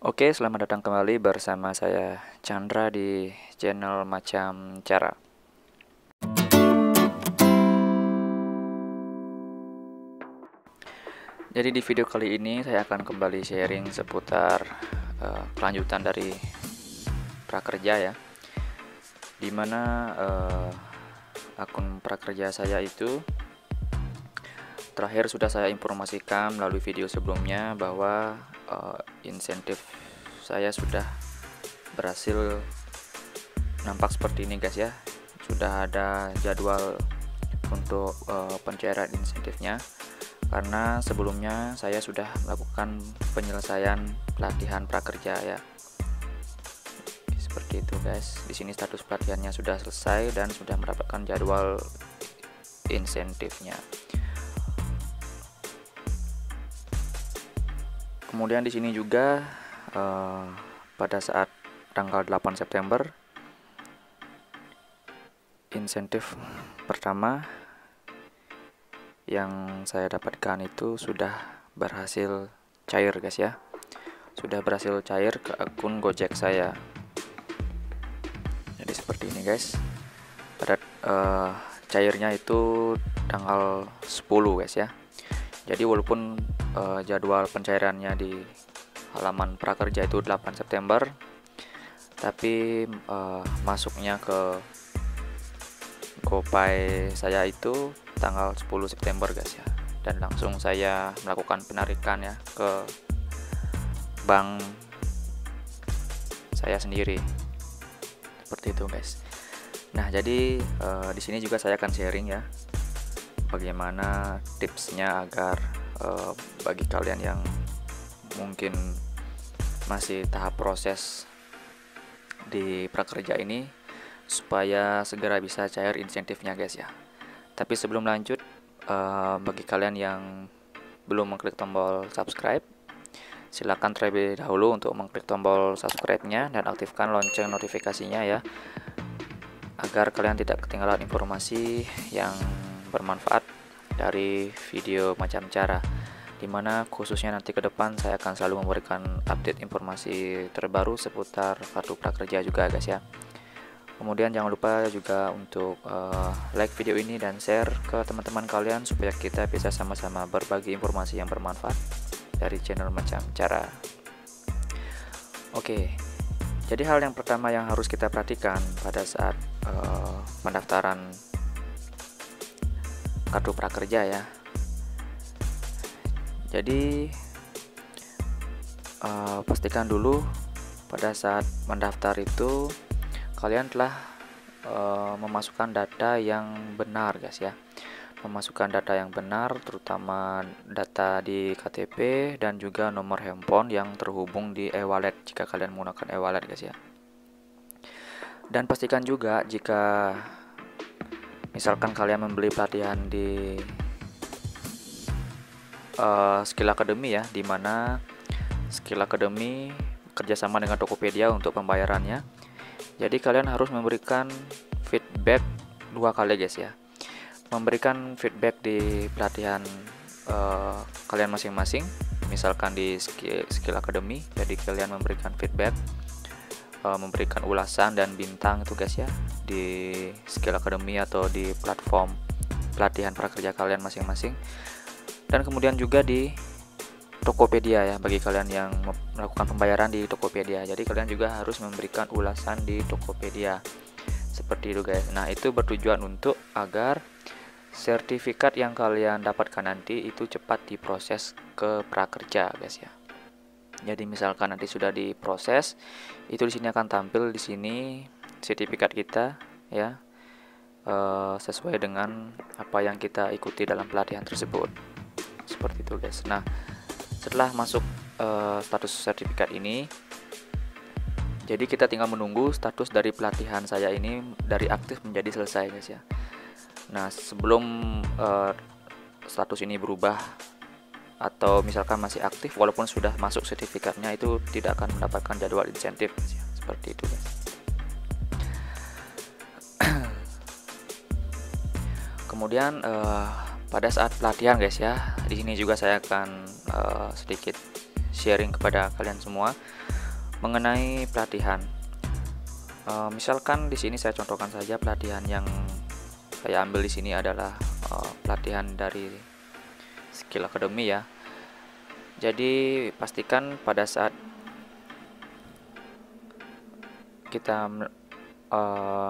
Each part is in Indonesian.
Oke, selamat datang kembali bersama saya Chandra di channel Macam Cara. Jadi di video kali ini saya akan kembali sharing seputar kelanjutan dari prakerja ya. Dimana akun prakerja saya itu terakhir sudah saya informasikan melalui video sebelumnya bahwa insentif saya sudah berhasil nampak seperti ini guys ya. Sudah ada jadwal untuk pencairan insentifnya, karena sebelumnya saya sudah melakukan penyelesaian pelatihan prakerja ya. Seperti itu guys. Di sini status pelatihannya sudah selesai dan sudah mendapatkan jadwal insentifnya. Kemudian di sini juga pada saat tanggal 8 September insentif pertama yang saya dapatkan itu sudah berhasil cair guys ya. Sudah berhasil cair ke akun Gojek saya. Jadi seperti ini guys. Pada cairnya itu tanggal 10 guys ya. Jadi walaupun jadwal pencairannya di halaman prakerja itu 8 September, tapi masuknya ke GoPay saya itu tanggal 10 September guys ya. Dan langsung saya melakukan penarikan ya ke bank saya sendiri. Seperti itu guys. Nah, jadi di sini juga saya akan sharing ya bagaimana tipsnya agar bagi kalian yang mungkin masih tahap proses di prakerja ini supaya segera bisa cair insentifnya guys ya. Tapi sebelum lanjut, bagi kalian yang belum mengklik tombol subscribe, silakan terlebih dahulu untuk mengklik tombol subscribe-nya dan aktifkan lonceng notifikasinya ya, agar kalian tidak ketinggalan informasi yang bermanfaat dari video Macam Cara, dimana khususnya nanti ke depan saya akan selalu memberikan update informasi terbaru seputar kartu prakerja juga guys ya. Kemudian jangan lupa juga untuk like video ini dan share ke teman-teman kalian supaya kita bisa sama-sama berbagi informasi yang bermanfaat dari channel Macam Cara. Oke, jadi hal yang pertama yang harus kita perhatikan pada saat pendaftaran kartu prakerja ya. Jadi pastikan dulu pada saat mendaftar itu kalian telah memasukkan data yang benar guys ya. Memasukkan data yang benar, terutama data di KTP dan juga nomor handphone yang terhubung di e-wallet jika kalian menggunakan e-wallet guys ya. Dan pastikan juga jika misalkan kalian membeli pelatihan di Skill Academy ya, dimana Skill Academy kerjasama dengan Tokopedia untuk pembayarannya. Jadi kalian harus memberikan feedback 2 kali guys ya. Memberikan feedback di pelatihan kalian masing-masing, misalkan di Skill Academy. Jadi kalian memberikan feedback, memberikan ulasan dan bintang itu guys ya di Skill Academy atau di platform pelatihan prakerja kalian masing-masing. Dan kemudian juga di Tokopedia ya, bagi kalian yang melakukan pembayaran di Tokopedia. Jadi kalian juga harus memberikan ulasan di Tokopedia. Seperti itu guys. Nah, itu bertujuan untuk agar sertifikat yang kalian dapatkan nanti itu cepat diproses ke prakerja guys ya. Jadi misalkan nanti sudah diproses, itu di sini akan tampil di sini sertifikat kita ya, sesuai dengan apa yang kita ikuti dalam pelatihan tersebut. Seperti itu guys. Nah, setelah masuk status sertifikat ini, jadi kita tinggal menunggu status dari pelatihan saya ini dari aktif menjadi selesai guys ya. Nah, sebelum status ini berubah atau misalkan masih aktif walaupun sudah masuk sertifikatnya, itu tidak akan mendapatkan jadwal insentif guys ya. Seperti itu guys. Kemudian pada saat pelatihan guys ya, di sini juga saya akan sedikit sharing kepada kalian semua mengenai pelatihan. Misalkan di sini saya contohkan saja pelatihan yang saya ambil di sini adalah pelatihan dari Skill Academy ya. Jadi pastikan pada saat kita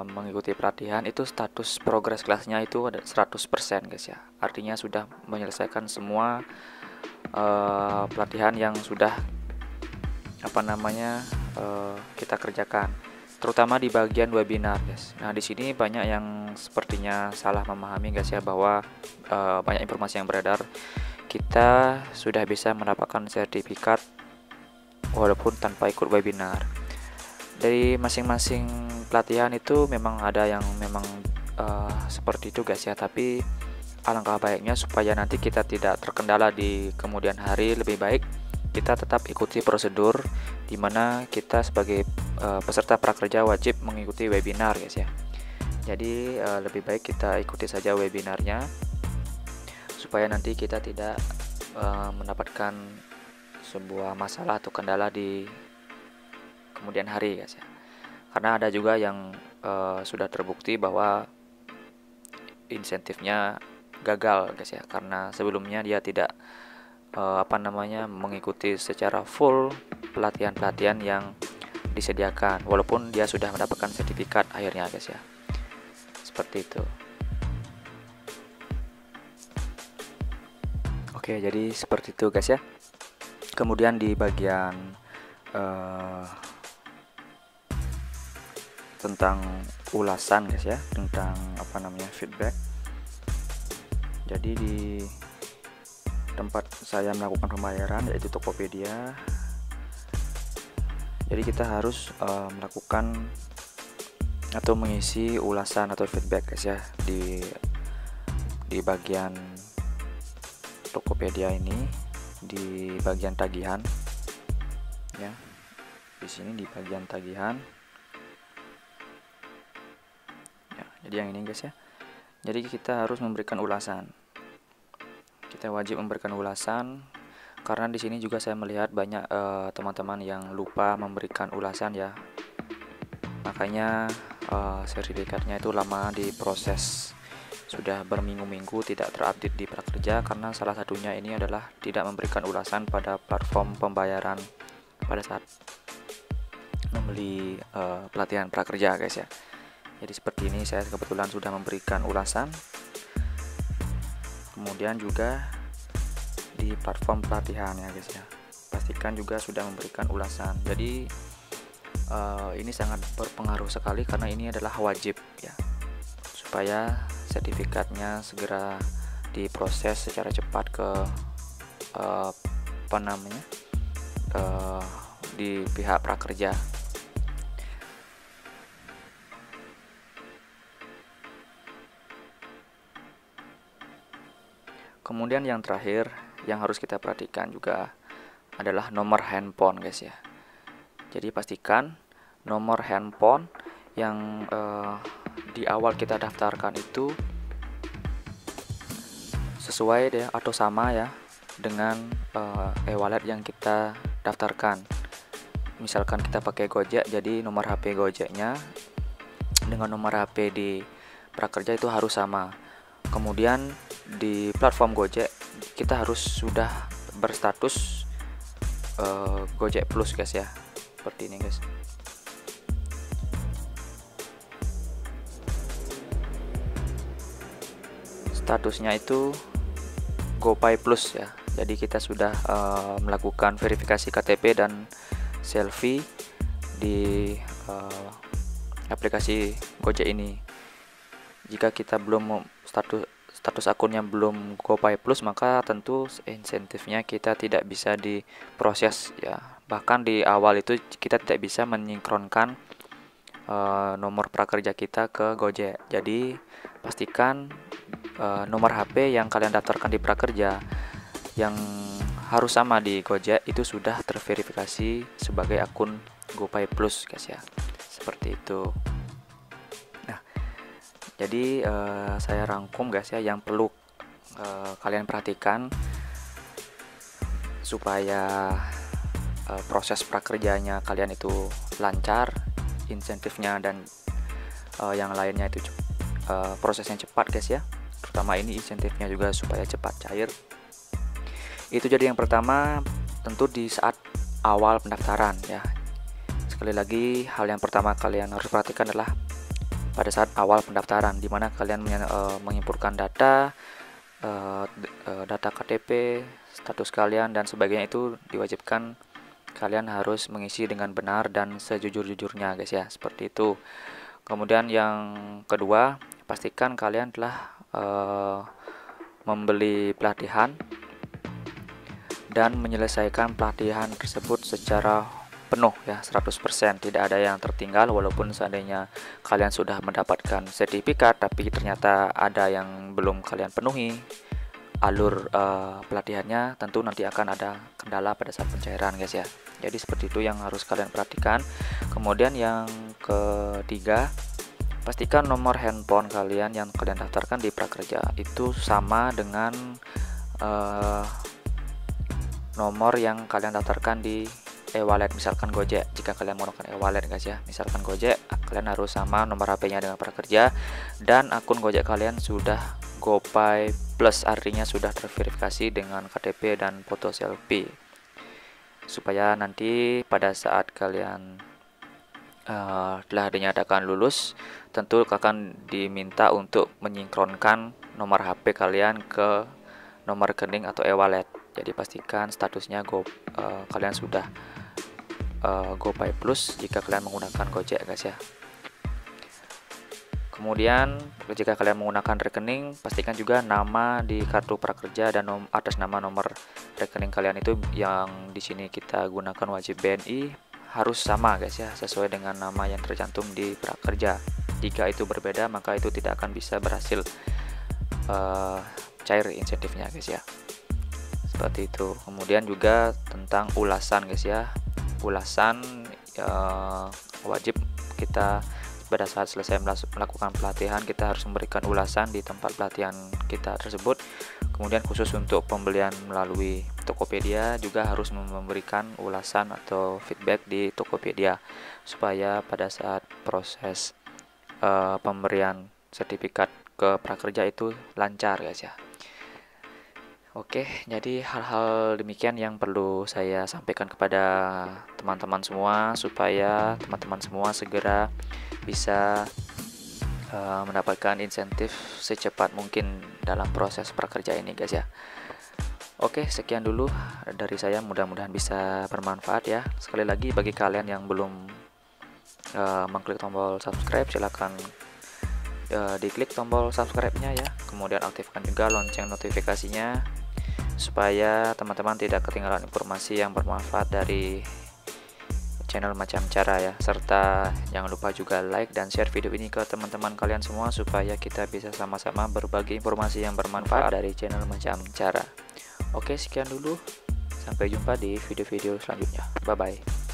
mengikuti pelatihan itu status progres kelasnya itu ada 100% guys ya. Artinya sudah menyelesaikan semua pelatihan yang sudah kita kerjakan, terutama di bagian webinar guys. Nah di sini banyak yang sepertinya salah memahami guys ya, bahwa banyak informasi yang beredar kita sudah bisa mendapatkan sertifikat walaupun tanpa ikut webinar. Dari masing-masing pelatihan itu memang ada yang memang seperti itu guys ya, tapi alangkah baiknya supaya nanti kita tidak terkendala di kemudian hari, lebih baik kita tetap ikuti prosedur dimana kita sebagai peserta prakerja wajib mengikuti webinar guys ya. Jadi lebih baik kita ikuti saja webinarnya supaya nanti kita tidak mendapatkan sebuah masalah atau kendala di kemudian hari guys ya. Karena ada juga yang sudah terbukti bahwa insentifnya gagal guys ya, karena sebelumnya dia tidak mengikuti secara full pelatihan-pelatihan yang disediakan, walaupun dia sudah mendapatkan sertifikat akhirnya guys ya. Seperti itu. Oke, jadi seperti itu guys ya. Kemudian di bagian tentang ulasan guys ya, tentang feedback. Jadi di tempat saya melakukan pembayaran yaitu Tokopedia, jadi kita harus melakukan atau mengisi ulasan atau feedback guys ya di bagian Tokopedia ini, di bagian tagihan ya. Di sini di bagian tagihan ya, jadi yang ini guys ya. Jadi kita harus memberikan ulasan. Kita wajib memberikan ulasan, karena di sini juga saya melihat banyak teman-teman yang lupa memberikan ulasan ya. Makanya sertifikatnya itu lama diproses, sudah berminggu-minggu tidak terupdate di prakerja, karena salah satunya ini adalah tidak memberikan ulasan pada platform pembayaran pada saat membeli pelatihan prakerja guys ya. Jadi seperti ini, saya kebetulan sudah memberikan ulasan. Kemudian juga di platform pelatihan ya guys ya, pastikan juga sudah memberikan ulasan. Jadi ini sangat berpengaruh sekali, karena ini adalah wajib ya, supaya sertifikatnya segera diproses secara cepat ke di pihak prakerja. Kemudian yang terakhir yang harus kita perhatikan juga adalah nomor handphone guys ya. Jadi pastikan nomor handphone yang di awal kita daftarkan itu sesuai ya, atau sama ya dengan e-wallet yang kita daftarkan. Misalkan kita pakai Gojek, jadi nomor HP Gojeknya dengan nomor HP di prakerja itu harus sama. Kemudian di platform Gojek kita harus sudah berstatus Gojek Plus guys ya, seperti ini guys. Statusnya itu GoPay Plus ya. Jadi kita sudah melakukan verifikasi KTP dan selfie di aplikasi Gojek ini. Jika kita belum status akunnya belum GoPay Plus, maka tentu insentifnya kita tidak bisa diproses ya. Bahkan di awal itu kita tidak bisa menyinkronkan nomor prakerja kita ke Gojek. Jadi pastikan nomor HP yang kalian daftarkan di prakerja yang harus sama di Gojek itu sudah terverifikasi sebagai akun GoPay Plus guys ya. Seperti itu. Jadi saya rangkum guys ya yang perlu kalian perhatikan supaya proses prakerjanya kalian itu lancar, insentifnya dan yang lainnya itu prosesnya cepat guys ya. Terutama ini insentifnya juga supaya cepat cair. Itu jadi yang pertama, tentu di saat awal pendaftaran ya. Sekali lagi, hal yang pertama kalian harus perhatikan adalah pada saat awal pendaftaran, di mana kalian menginputkan data KTP, status kalian dan sebagainya. Itu diwajibkan kalian harus mengisi dengan benar dan sejujur-jujurnya guys ya, seperti itu. Kemudian yang kedua, pastikan kalian telah membeli pelatihan dan menyelesaikan pelatihan tersebut secara penuh ya, 100%, tidak ada yang tertinggal. Walaupun seandainya kalian sudah mendapatkan sertifikat tapi ternyata ada yang belum kalian penuhi alur pelatihannya, tentu nanti akan ada kendala pada saat pencairan guys ya. Jadi seperti itu yang harus kalian perhatikan. Kemudian yang ketiga, pastikan nomor handphone kalian yang kalian daftarkan di prakerja itu sama dengan nomor yang kalian daftarkan di e-wallet, misalkan Gojek. Jika kalian menggunakan e-wallet guys ya, misalkan Gojek, kalian harus sama nomor HP-nya dengan prakerja, dan akun Gojek kalian sudah GoPay Plus, artinya sudah terverifikasi dengan KTP dan foto selfie, supaya nanti pada saat kalian telah dinyatakan lulus, tentu akan diminta untuk menyinkronkan nomor HP kalian ke nomor rekening atau e-wallet. Jadi pastikan statusnya kalian sudah GoPay Plus jika kalian menggunakan Gojek guys ya. Kemudian jika kalian menggunakan rekening, pastikan juga nama di kartu prakerja dan atas nama nomor rekening kalian itu yang di sini kita gunakan wajib BNI harus sama guys ya, sesuai dengan nama yang tercantum di prakerja. Jika itu berbeda, maka itu tidak akan bisa berhasil cair insentifnya guys ya, seperti itu. Kemudian juga tentang ulasan guys ya, ulasan wajib kita pada saat selesai melakukan pelatihan, kita harus memberikan ulasan di tempat pelatihan kita tersebut. Kemudian khusus untuk pembelian melalui Tokopedia juga harus memberikan ulasan atau feedback di Tokopedia, supaya pada saat proses pemberian sertifikat ke prakerja itu lancar guys ya. Oke, jadi hal-hal demikian yang perlu saya sampaikan kepada teman-teman semua, supaya teman-teman semua segera bisa mendapatkan insentif secepat mungkin dalam proses prakerja ini guys ya. Oke, sekian dulu dari saya, mudah-mudahan bisa bermanfaat ya. Sekali lagi, bagi kalian yang belum mengklik tombol subscribe, silakan diklik tombol subscribe-nya ya. Kemudian aktifkan juga lonceng notifikasinya, supaya teman-teman tidak ketinggalan informasi yang bermanfaat dari channel Macam Cara ya. Serta jangan lupa juga like dan share video ini ke teman-teman kalian semua, supaya kita bisa sama-sama berbagi informasi yang bermanfaat dari channel Macam Cara. Oke, sekian dulu, sampai jumpa di video-video selanjutnya. Bye bye.